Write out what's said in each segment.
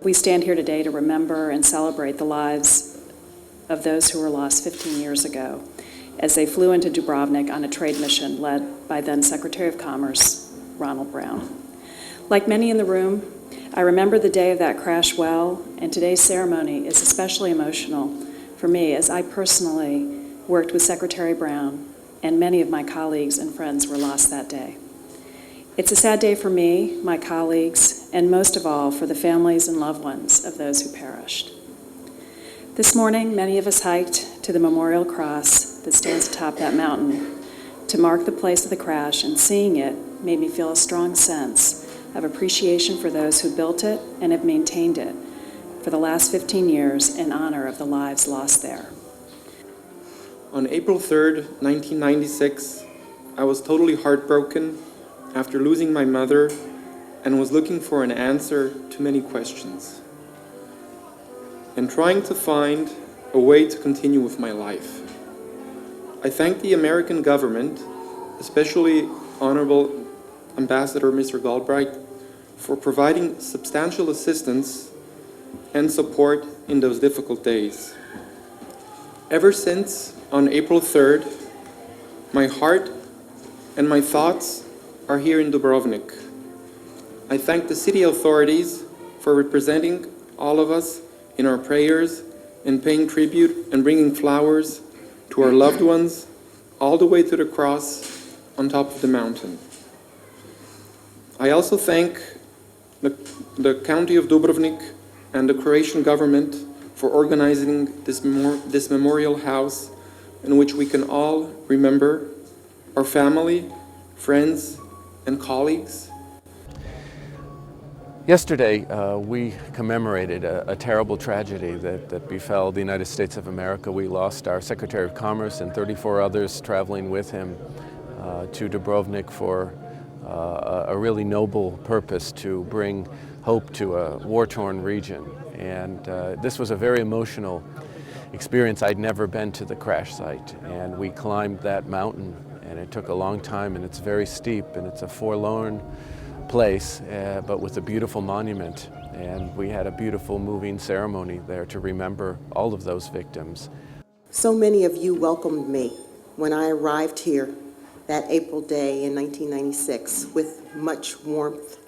We stand here today to remember and celebrate the lives of those who were lost 15 years ago as they flew into Dubrovnik on a trade mission led by then Secretary of Commerce Ronald Brown. Like many in the room, I remember the day of that crash well, and today's ceremony is especially emotional for me as I personally worked with Secretary Brown and many of my colleagues and friends were lost that day. It's a sad day for me, my colleagues, and most of all for the families and loved ones of those who perished. This morning, many of us hiked to the memorial cross that stands atop that mountain to mark the place of the crash, and seeing it made me feel a strong sense of appreciation for those who built it and have maintained it for the last 15 years in honor of the lives lost there. On April 3rd, 1996, I was totally heartbroken after losing my mother and was looking for an answer to many questions and trying to find a way to continue with my life. I thank the American government, especially Honorable Ambassador Mr. Galbraith, for providing substantial assistance and support in those difficult days. Ever since, on April 3rd, my heart and my thoughts are here in Dubrovnik. I thank the city authorities for representing all of us in our prayers and paying tribute and bringing flowers to our loved ones all the way to the cross on top of the mountain. I also thank the County of Dubrovnik and the Croatian government for organizing this memorial house in which we can all remember our family, friends, and colleagues. Yesterday, we commemorated a terrible tragedy that befell the United States of America. We lost our Secretary of Commerce and 34 others traveling with him to Dubrovnik for a really noble purpose to bring hope to a war-torn region. And this was a very emotional experience. I'd never been to the crash site, and we climbed that mountain, and it took a long time, and it's very steep, and it's a forlorn place, but with a beautiful monument. And we had a beautiful moving ceremony there to remember all of those victims. So many of you welcomed me when I arrived here that April day in 1996 with much warmth.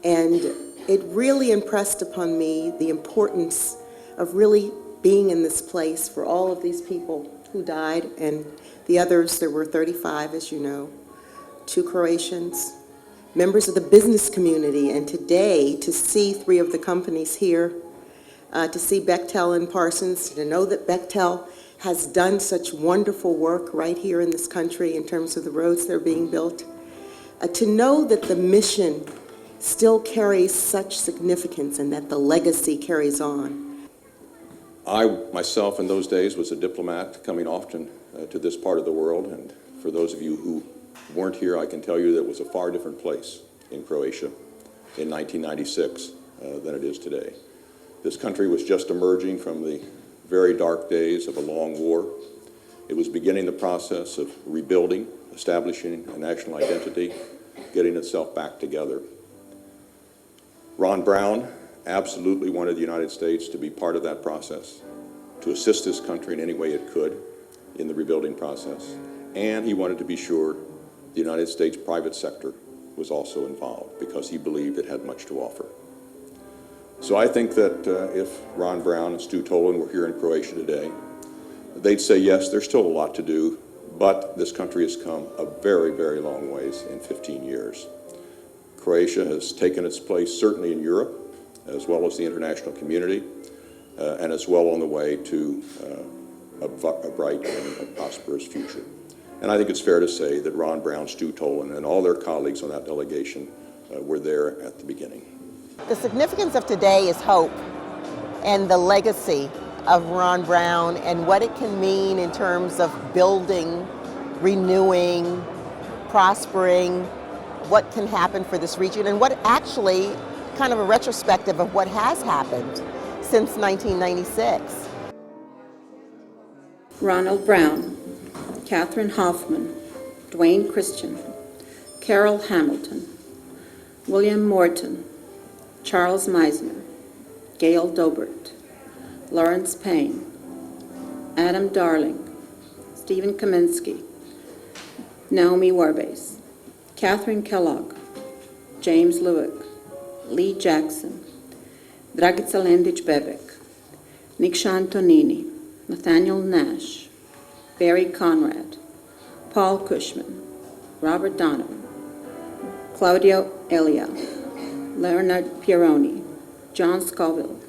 And it really impressed upon me the importance of really being in this place for all of these people who died, and the others, there were 35, as you know, 2 Croatians, members of the business community, and today to see 3 of the companies here, to see Bechtel and Parsons, to know that Bechtel has done such wonderful work right here in this country in terms of the roads that are being built, to know that the mission still carries such significance and that the legacy carries on. I, myself, in those days was a diplomat coming often to this part of the world, and for those of you who weren't here, I can tell you that it was a far different place in Croatia in 1996 than it is today. This country was just emerging from the very dark days of a long war. It was beginning the process of rebuilding, establishing a national identity, getting itself back together. Ron Brown absolutely wanted the United States to be part of that process, to assist this country in any way it could in the rebuilding process, and he wanted to be sure the United States private sector was also involved because he believed it had much to offer. So I think that if Ron Brown and Stu Tolan were here in Croatia today, they'd say, yes, there's still a lot to do, but this country has come a very, very long ways in 15 years. Croatia has taken its place certainly in Europe, as well as the international community, and is well on the way to a bright and a prosperous future. And I think it's fair to say that Ron Brown, Stu Tolan, and all their colleagues on that delegation were there at the beginning. The significance of today is hope and the legacy of Ron Brown and what it can mean in terms of building, renewing, prospering, what can happen for this region, and what actually kind of a retrospective of what has happened since 1996. Ronald Brown, Catherine Hoffman, Dwayne Christian, Carol Hamilton, William Morton, Charles Meisner, Gail Dobert, Lawrence Payne, Adam Darling, Stephen Kaminsky, Naomi Warbase, Catherine Kellogg, James Lewick, Lee Jackson, Dragica Lendić-Bebek, Niksha Antonini, Nathaniel Nash, Barry Conrad, Paul Cushman, Robert Donovan, Claudio Elia, Leonard Pieroni, John Scoville,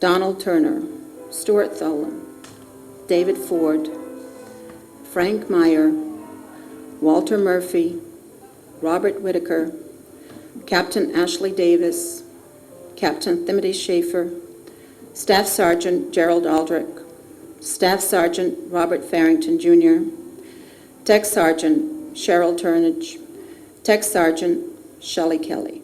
Donald Turner, Stuart Tholen, David Ford, Frank Meyer, Walter Murphy, Robert Whitaker, Captain Ashley Davis, Captain Timothy Schaefer, Staff Sergeant Gerald Aldrich, Staff Sergeant Robert Farrington Jr., Tech Sergeant Cheryl Turnage, Tech Sergeant Shelley Kelly.